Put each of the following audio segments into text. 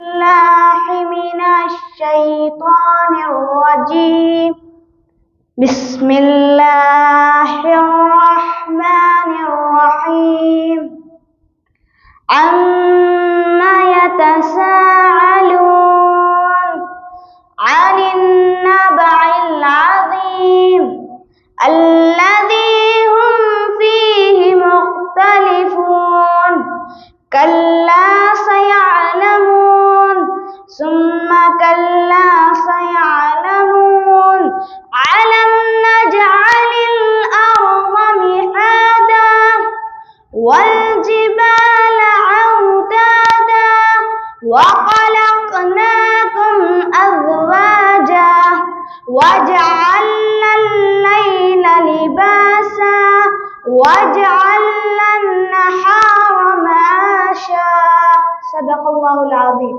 मिनश्शैतानिर्रजीम बिस्मिल्लाहिर्रहमानिर्रहीम अम्मा यतसाअलून अनिन्नबइल अज़ीम अल्लज़ी हुम फ़ीहि मुख्तलिफ़ून कल्ला सयअलमून सुम्मा कल्ला सयअलमून अलम नजअलिल अर्ज़ मिहादा वल जिबाल औतादा व खलक़नाकुम अज़वाजा वजअलनल लैला लिबासा वजअलनन नहारा माशा सदक़ल्लाहुल अज़ीम।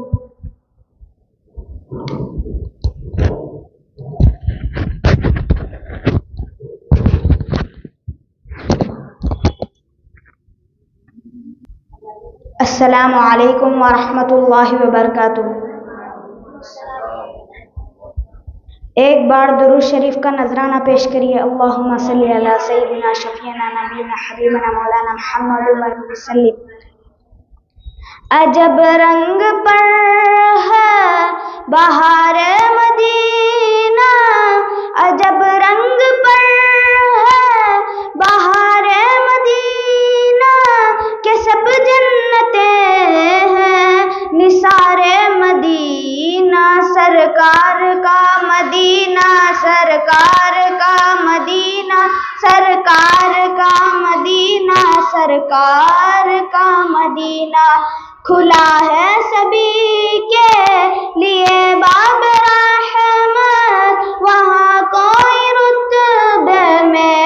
अस्सलामु अलैकुम व रहमतुल्लाहि व बरकातुहू। एक बार दुरूद शरीफ का नजराना पेश करिए। अल्लाहुम्मा सल्ली अला सय्यिदिना शफीना नबीना हबीबना मौलाना मुहम्मद वसल्लम। अजब रंग पर है बहार मदीना, अजब रंग पर है बहार मदीना के सब जन्नते हैं निसारे मदीना। सरकार का मदीना, सरकार का मदीना, सरकार का मदीना, सरकार का मदीना खुला है सभी के लिए बाब रहमत। वहाँ कोई रुतबे में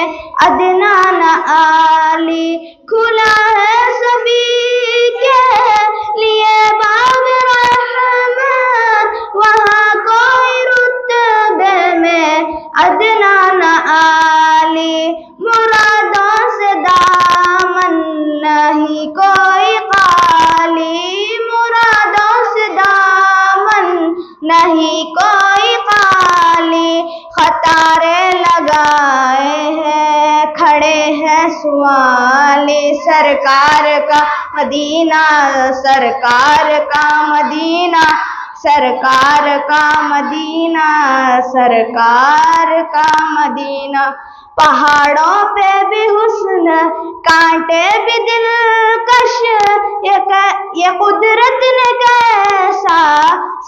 अदना न आली, खुला है सभी के लिए बाब रहमत। वहाँ कोई रुतबे में अदना न आली, मुरादों से दामन नहीं कोई खाली, मुरादों से दामन नहीं कोई खाली। खतारे लगाए हैं खड़े हैं सुवाले, सरकार का मदीना, सरकार का मदीना, सरकार का मदीना, सरकार का मदीना। पहाड़ों पे भी हुस्न कांटे भी दिलकश, ये कुदरत ने कैसा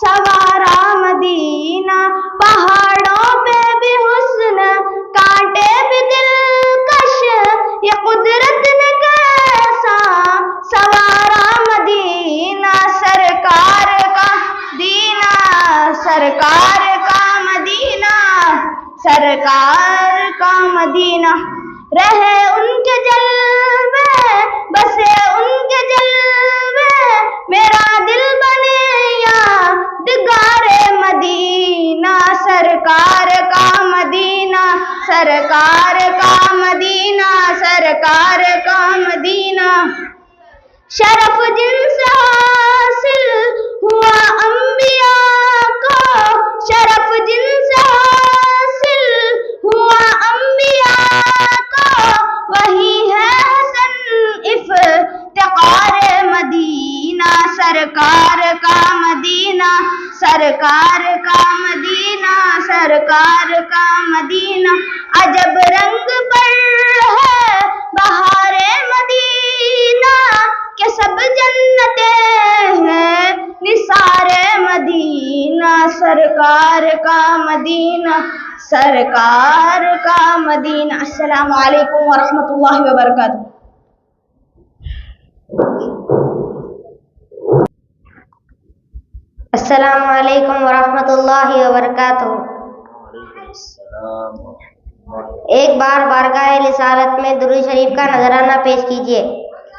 सवारा मदीना। पहाड़ों पे भी हुस्न कांटे भी दिलकश, ये कुदरत ने कैसा सवारा मदीना। सरकार का दीना, सरकार का मदीना, सरकार का मदीना। रहे उनके जलवे बसे उनके जलवे, मेरा दिल बने यादगारे मदीना। सरकार का मदीना, सरकार का मदीना, सरकार का मदीना। शरफ जिनसे हासिल हुआ अंबिया को, शरफ जिनसे हासिल हुआ अंबिया को, वही है हसन इफ्तिकार मदीना। सरकार का मदीना, सरकार का मदीना, सरकार का मदीना। अजब रंग पर है बहारे मदीना के सब जन्नते हैं निसारे मदीना। सरकार का मदीना, सरकार का मदीना। अस्सलामु अलैकुम व रहमतुल्लाहि व बरकातुहू। अस्सलामु अलैकुम व रहमतुल्लाहि व बरकातुहू। एक बार बारगाह रिसालत में दुरूद शरीफ का नजराना पेश कीजिए।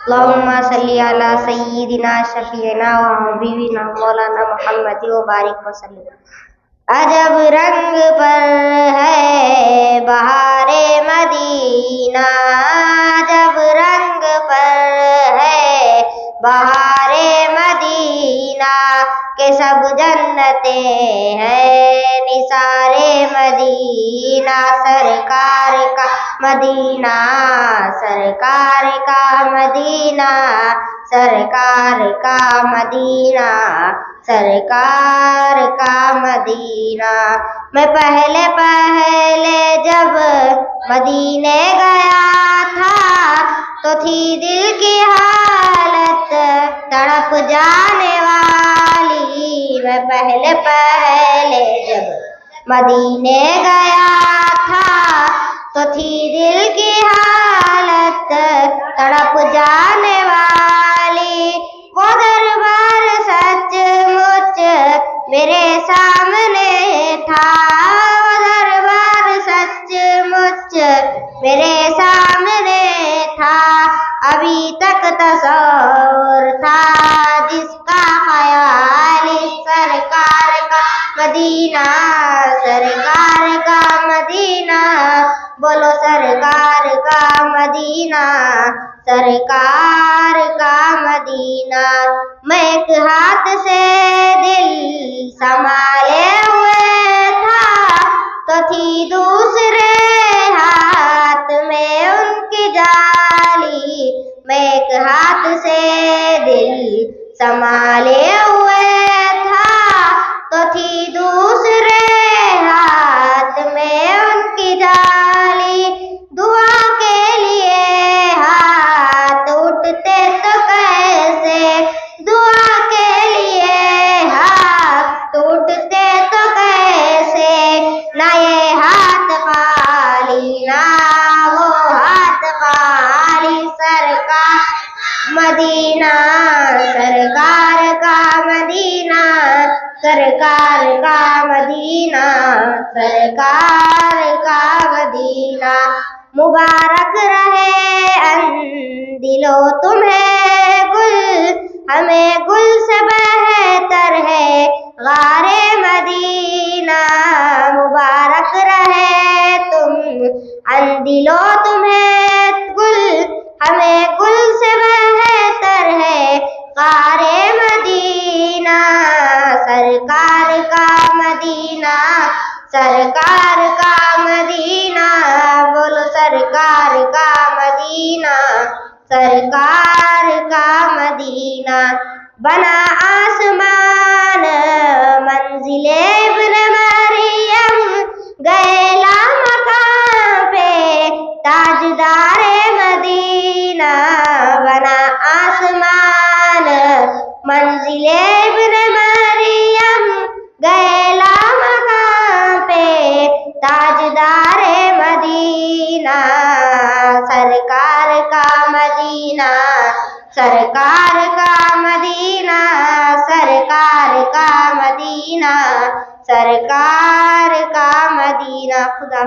अल्लाहुम्मा सल्ली अला सय्यिदिना शफीना व हबीबिना मौलाना मुहम्मद व बारिक वसल्लम। अजब रंग पर है बहारे मदीना, अजब रंग पर है बहारे मदीना के सब जन्नते हैं निसारे मदीना, सरकार का मदीना, सरकार का मदीना, सरकार का मदीना, सरकार का मदीना। मैं पहले पहले जब मदीने गया था तो थी दिल की हालत तड़प जाने वाली। मैं पहले पहले जब मदीने गया था तो थी दिल की हालत तड़प जाने वाली। वो दरबार सचमुच मेरे सामने था, वो दरबार सचमुच मेरे सामने था। अभी तक तस्वर था जिसका ख्याल सरकार का मदीना, सरकार का मदीना, बोलो सरकार का मदीना, सरकार का मदीना। मैं एक हाथ से दिल संभाले हुए था तो थी दूसरे हाथ में उनकी जाली। मैं एक हाथ से दिल संभाले हुए था तो थी दूसरे हाथ में उनकी जाली। दुआ के लिए हाथ उठते तो कैसे, दुआ के लिए हाथ उठते तो कैसे, ना ये हाथ खाली ना वो हाथ खाली। सरकार मदीना, सरकार का मदीना, सरकार का मदीना, सरकार का मदीना। मुबारक रहे अन दिलो तुम्हें गुल, हमें गुल से बेहतर है गारे मदीना। मुबारक रहे तुम अन दिलो तुम्हें गुल, हमें गुल से बेहतर है गारे मदीना। सरकार का मदीना, सरकार का मदीना, बोलो सरकार का मदीना, सरकार का मदीना। बना आसमान मंजिले इब्न मरियम, गए लामकां पे ताजदारे मदीना। बना आसमान मंजिले इब्न मरियम, गए लामकां पे ताजदारे मदीना। सरकार का मदीना, सरकार का मदीना, सरकार का मदीना, सरकार का मदीना। खुदा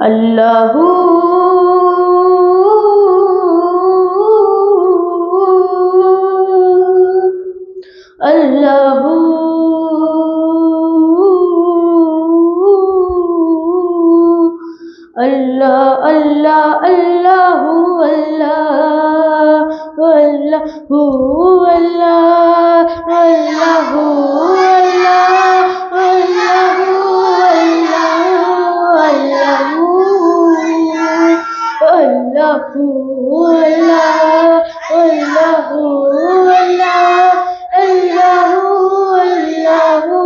अल्लाहू अल्लाहू अल्लाह अल्लाह अल्लाहू अल्लाह अल्लाहू अल्लाह अल्लाहू अल्लाह अल्लाहू अल्लाह अल्लाहू अल्लाह अल्लाहू अल्लाह अल्लाहू अल्लाहू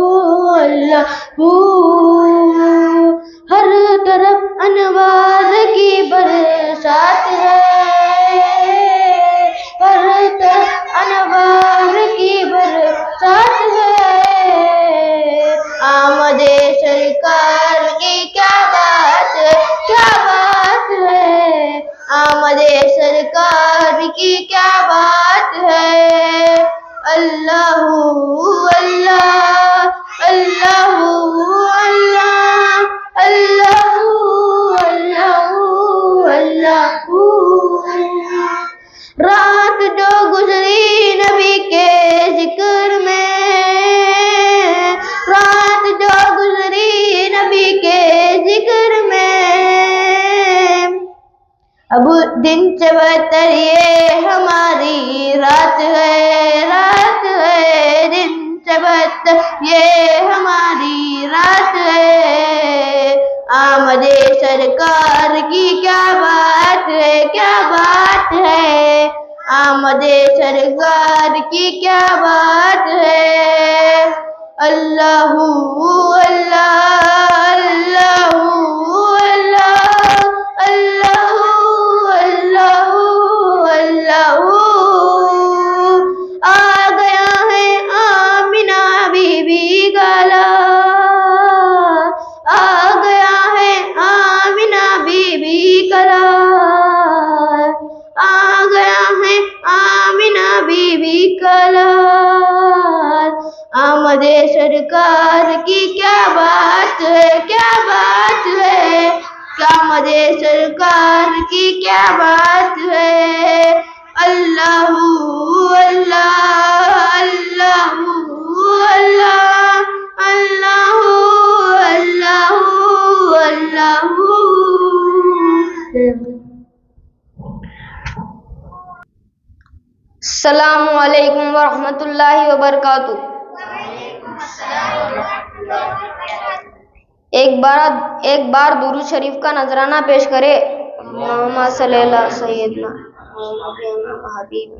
अल्लाहू। हर तरफ अनवार की बरसात है, हर तरफ अनवार की बरसात है। आमदे सरकार की क्या बात है, क्या बात है। आमदे सरकार की क्या बात है। अल्लाहू अल्लाह अल्लाहू अल्लाह अल्लाहू अल्लाहू अल्लाहू अब दिन से बदतर ये हमारी रात है, दिन से बदतर ये हमारी रात है। आमदे सरकार की क्या बात है, आमदे सरकार की क्या बात है। अल्लाहू अल्लाह अल्लाहू अल्लाह अल्लाहू अल्लाहू अल्लाहू। आ गया है आमिना बीबी का लाल, आ गया है आमिना बीबी का लाल, आ गया है आमिना बीबी का लाल। आमदे सरकार की क्या बात है, आमदे सरकार की क्या बात है। अल्लाहू अल्लाह अल्लाहू अल्लाह अल्लाहू अल्लाहू अल्लाहू। अस्सलामु अलैकुम वरहमतुल्लाहि वबरकातुहू। एक बार दुरूद शरीफ का नजराना पेश करे। मोहम्मद सल्लल्लाहु सैयदना हबीब।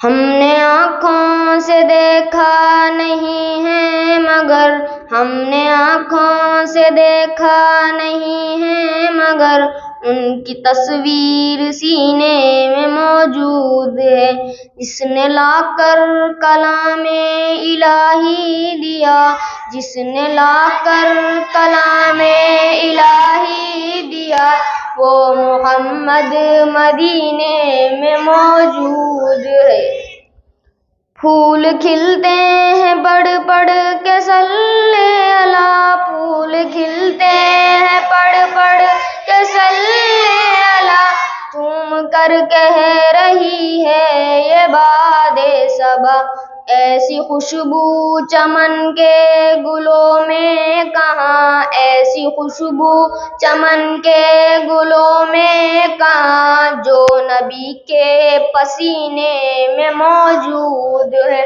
हमने आँखों से देखा नहीं है मगर, हमने आँखों से देखा नहीं है मगर, उनकी तस्वीर सीने में मौजूद है। जिसने लाकर कलामे इलाही दिया, जिसने लाकर कलामे इलाही दिया, वो मोहम्मद मदीने में मौजूद है। फूल खिलते हैं पढ़ पढ़ के सल्ले अला, फूल खिलते हैं पढ़ पढ़ के सल्ले अला। झूम कर कह रही है ये बादे सबा, ऐसी खुशबू चमन के गुलों में कहाँ, ऐसी खुशबू चमन के गुलों में कहाँ, जो नबी के पसीने में मौजूद है।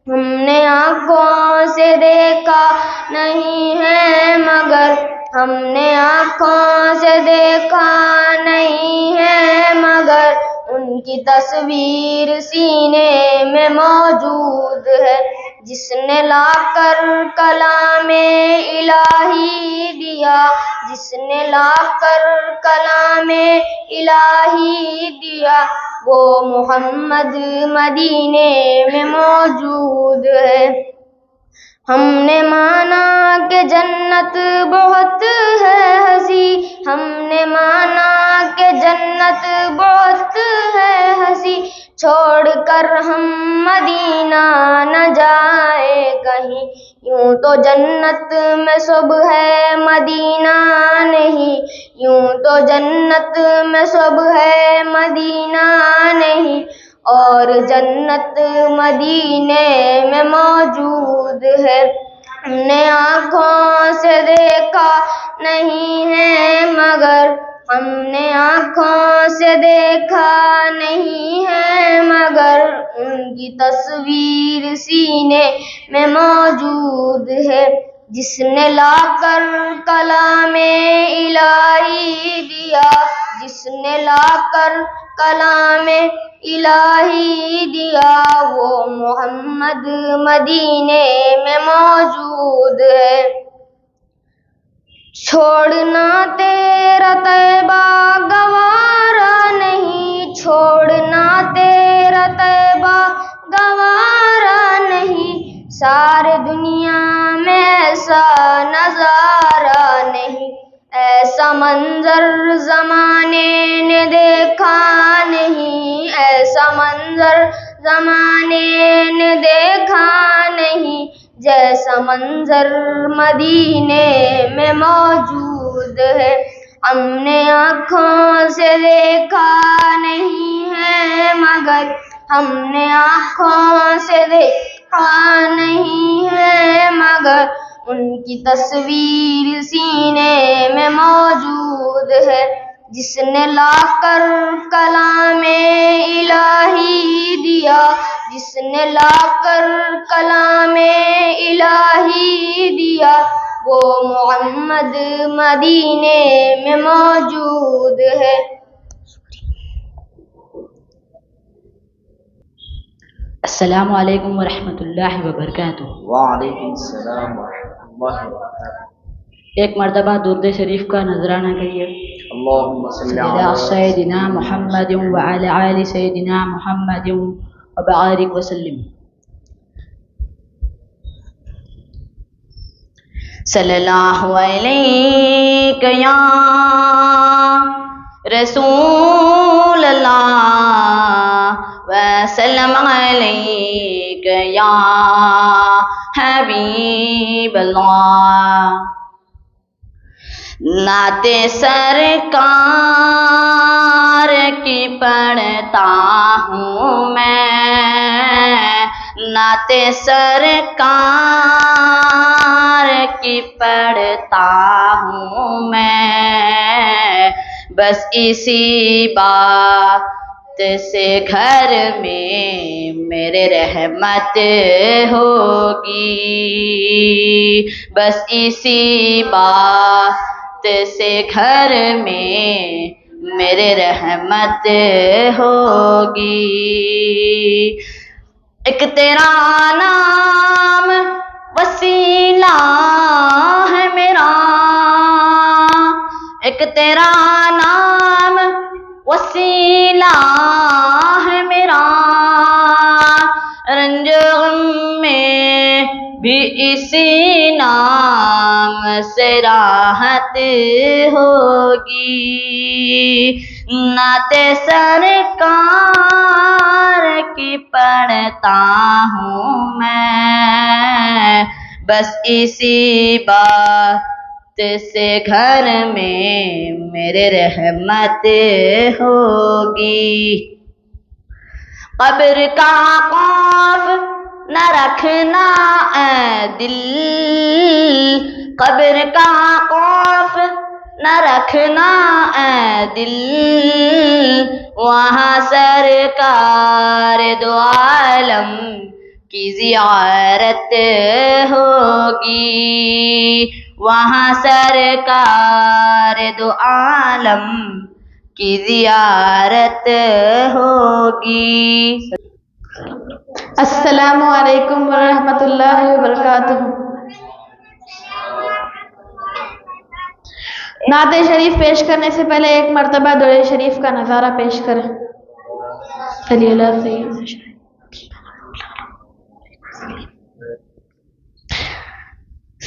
हमने आँखों से देखा नहीं है मगर, हमने आँखों से देखा नहीं है मगर, उनकी तस्वीर सीने में मौजूद है। जिसने लाकर कलामे इलाही दिया, जिसने लाकर कलामे इलाही दिया, वो मोहम्मद मदीने में मौजूद है। हमने माना कि जन्नत बहुत है हंसी, हमने माना कि जन्नत बहुत है हंसी, छोड़कर हम मदीना न जाए कहीं। यूं तो जन्नत में सब है मदीना नहीं, यूं तो जन्नत में सब है मदीना नहीं, और जन्नत मदीने में मौजूद है। हमने आँखों से देखा नहीं है मगर, हमने आँखों से देखा नहीं है मगर, उनकी तस्वीर सीने में मौजूद है। जिसने लाकर कलामे इलाही दिया, जिसने लाकर कलामे इलाही दिया, वो मोहम्मद मदीने में मौजूद है। छोड़ना तेरा तैबा गवारा नहीं, छोड़ना तेरा तैबा गवारा नहीं, सारे दुनिया में ऐसा नजारा नहीं, ऐसा मंजर जमाने ने देखा नहीं, ऐसा मंजर जमाने ने देखा नहीं, जैसा मंजर मदीने में मौजूद है। हमने आँखों से देखा नहीं है मगर, हमने आँखों से देखा नहीं है मगर, उनकी तस्वीर सीने में मौजूद है। जिसने लाकर कलामे इलाही दिया, जिसने लाकर कलामे इलाही दिया, वो मोहम्मद मदीने में मौजूद है। अस्सलामु अलैकुम वरहमतुल्लाहि वबरकातुहू। वालेकुम सलाम वरहमतुल्लाहि वबरकातुहू। एक मरतबा दुरूद शरीफ का नजराना करिए। अल्लाहुम्मा सल्ली अला अला सय्यदिना मुहम्मद व अला आलि सय्यदिना मुहम्मद व बारिक वसल्लिम। सल्लल्लाहु अलैका या रसूल अल्लाह व सल्लम अलैका या हबीब अल्लाह। नाते सरकार की पढ़ता हूँ मैं, नाते सरकार की पढ़ता हूँ मैं। बस इसी बात से घर में मेरे रहमत होगी, बस इसी बात से घर में मेरे रहमत होगी। एक तेरा नाम वसीला है मेरा, एक तेरा नाम वसीला है मेरा। रंज गम में भी इसी नाम से राहत होगी। नाते सरकार की पढ़ता हूँ मैं, बस इसी बात से घर में मेरे रहमत होगी। कब्र का खौफ न रखना ऐ दिल, कब्र का खौफ न रखना ऐ दिल। वहाँ सरकार दो आलम की ज़ियारत होगी, वहाँ सरकार दो आलम की ज़ियारत होगी। अस्सलामु अलैकुम वरहमतुल्लाहि वबरकातुहू। नाते शरीफ पेश करने से पहले एक मरतबा दुरूद शरीफ का नज़ारा पेश करें। चलिए अल्लाह से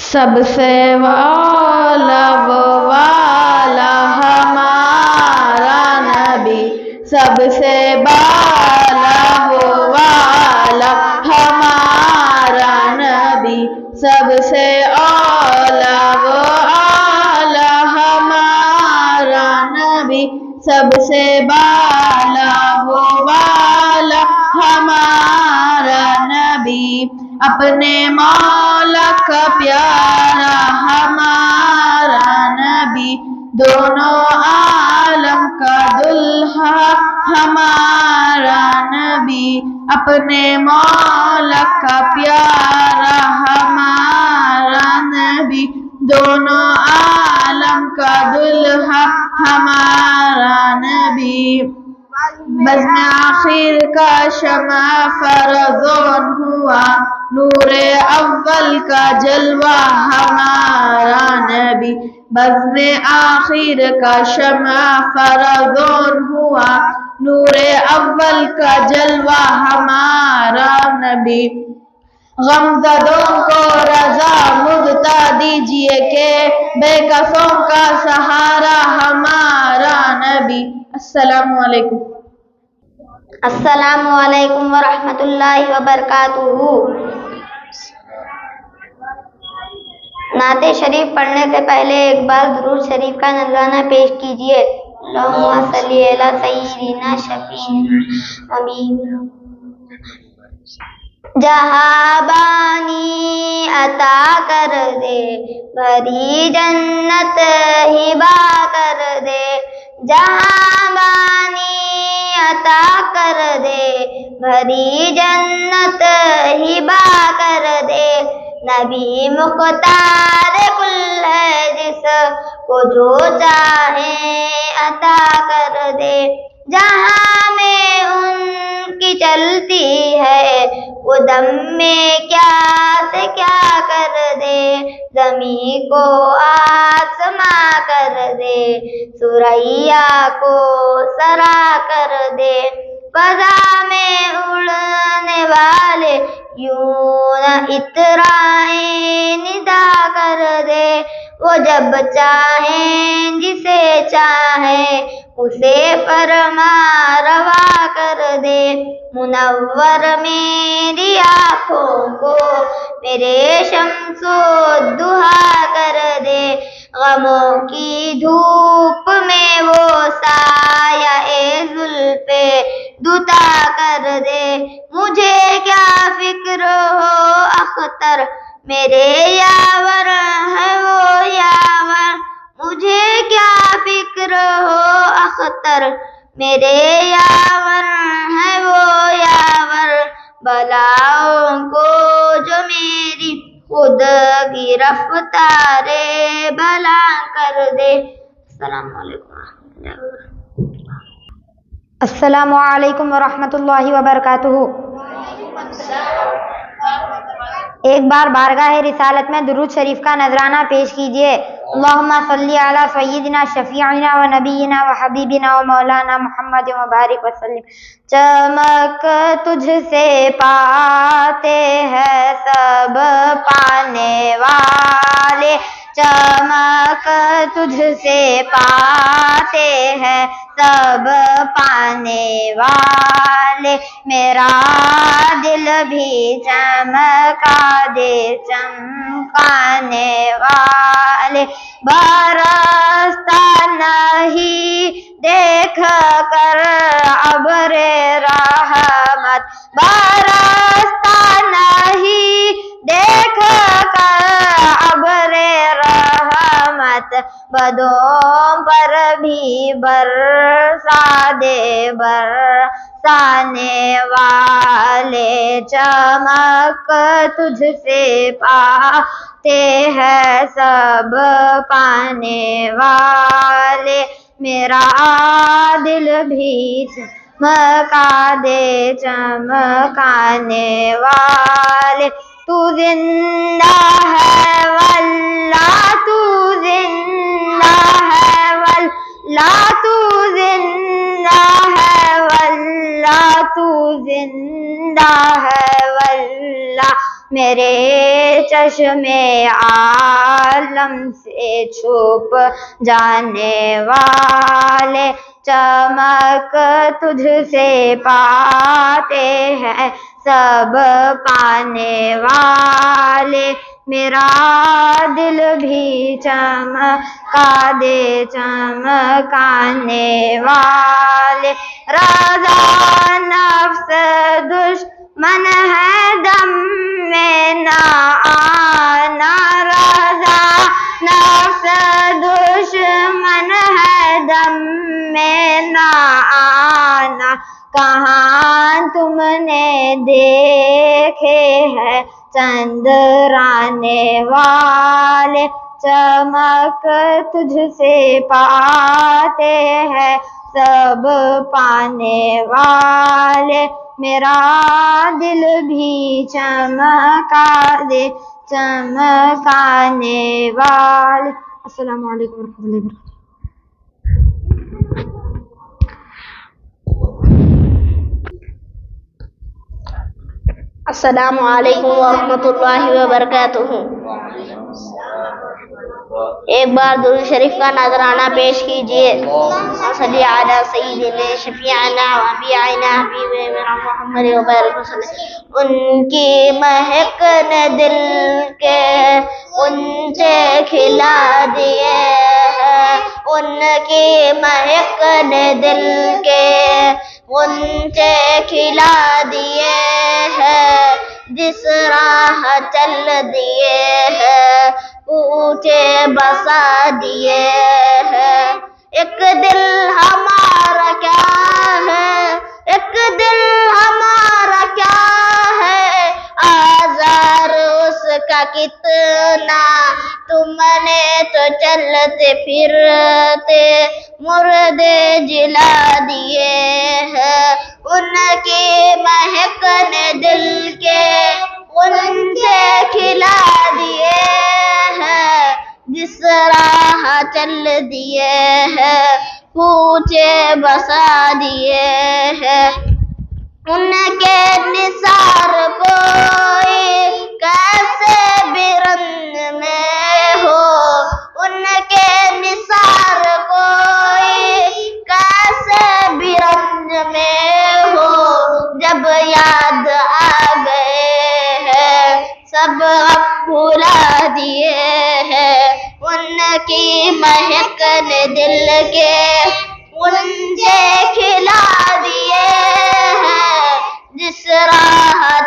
सबसे वाला वो वाला हमारा नबी, सबसे बाला वो वाला हमारा नबी, सबसे आला वो आला हमारा नबी, सबसे बाला वो वाला हमारा नबी। अपने मौला का प्यारा हमारा नबी, दोनों आलम का दुल्हा हमारा नबी। अपने मौला का प्यारा हमारा नबी, दोनों आलम का दुल्हा हमारा नबी। बज़्म आखिर का शमा फरज़ोन हुआ, नूरे अव्वल का जलवा हमारा नबी। बज़्म आखिर का शमा फरज़ोन हुआ, नूरे अव्वल का जलवा हमारा नबी। गमज़दों को रज़ा मुद्दा दीजिए के बेकसों का सहारा हमारा नबी। अस्सलामु अलैकुम। अस्सलामु अलैकुम वरहमतुल्लाहि वबरकातुहू। नाते शरीफ पढ़ने से पहले एक बार दुरूद शरीफ का नज़राना पेश कीजिए। अल्लाहुम्मा सल्ली अला सय्यिदिना शफीना नबी। जहाबानी अता कर दे, भरी जन्नत हिबा कर दे। जहाबानी अता कर दे, भरी जन्नत हिबा कर दे। नबी मुख्तार कुल है, जिसको जो चाहे अता कर दे। जहाँ में उनकी चलती है, वो दम में क्या से क्या कर दे। ज़मीं को आसमां कर दे, सुरैया को सरा कर दे। फ़ज़ा में उड़ने वाले यूं न इतराएं निदा कर दे। वो जब चाहें जिसे चाहे, उसे फरमा रवा कर दे। मुनव्वर मेरी आँखों को मेरे शम्सो दुहा कर दे। गमों की धूप में वो साया ए जुल्फ़े दुता कर दे। मुझे क्या फिक्र हो अख्तर, मेरे यावर है वो यावर। मुझे क्या फिक्र हो अख्तर, मेरे यावर है वो यावर। बलाओं को जो मेरी खुद की रफ्तारे भला कर दे। अस्सलामु अलैकुम वरहमतुल्लाहि वबरकातुहू। एक बार बारगाह रिसालत में दुरूद शरीफ का नजराना पेश कीजिए। अल्लाहुम्मा सल्ली अला सय्यिदिना शफीइना व नबीना व हबीबिना व मौलाना मुहम्मद व बारिक वसल्लम। चमक तुझसे पाते हैं सब पाने वाले, चमक तुझसे पाते हैं सब पाने वाले। मेरा दिल भी चमका दे चमकाने वाले। बरसता नहीं देख कर अब्रे रहमत, बरसता नहीं देख कर अब्रे रहमत। बदों पर भी बरसा दे बरसाने वाले। चमक तुझसे पाते हैं सब पाने वाले। मेरा दिल भी चमका दे चमकाने वाले। तू जिंदा है वल्लाह, तू जिंदा है वल्लाह, तू जिंदा है वल्लाह, तू जिंदा है वल्लाह। मेरे चश्मे आलम से छुप जाने वाले। चमक तुझसे पाते हैं सब पाने वाले। मेरा दिल भी चमका दे चमकाने वाले। रज़ा नफ्स दुश्मन है दम में ना आना, रज़ा नफ्स दुश्मन है दम में ना आना। कहाँ तुमने देखे हैं चंद्राने वाले। चमक तुझसे पाते हैं सब पाने वाले। मेरा दिल भी चमका दे चमकाने वाले। अस्सलामु अलैकुम वरहमतुल्लाहि वबरकातुहू। अस्सलामु अलैकुम वरहमतुल्लाहि वबरकातुहू। एक बार दुरूद शरीफ का नजराना पेश कीजिए। सल्ली अला सय्यिदिना शफीअना व हबीबना हबीबना मुहम्मद व बारिक वसल्लम। उनकी महक ने दिल के उनसे खिला दिए हैं, उनकी महक ने दिल के उनसे खिला दिए हैं। जिस राह चल दिए हैं पूछे बसा दिए हैं। एक दिल हमारा क्या है, एक दिल हमारा क्या है, आज़ार उसका कितना, तुमने तो चलते फिरते मुर्दे जिला दिए हैं। उनकी महक ने दिल के उनसे खिला दिए हैं। जिस राह चल दिए हैं पूछे बसा दिए हैं। उनके निसार कोई कैसे बिरंज में हो, उनके निसार कोई कैसे बिरंज में हो। जब याद आ गए हैं सब अब भुला दिए हैं। उनकी महक ने दिल के उनसे खिला दिए हैं। जिस राह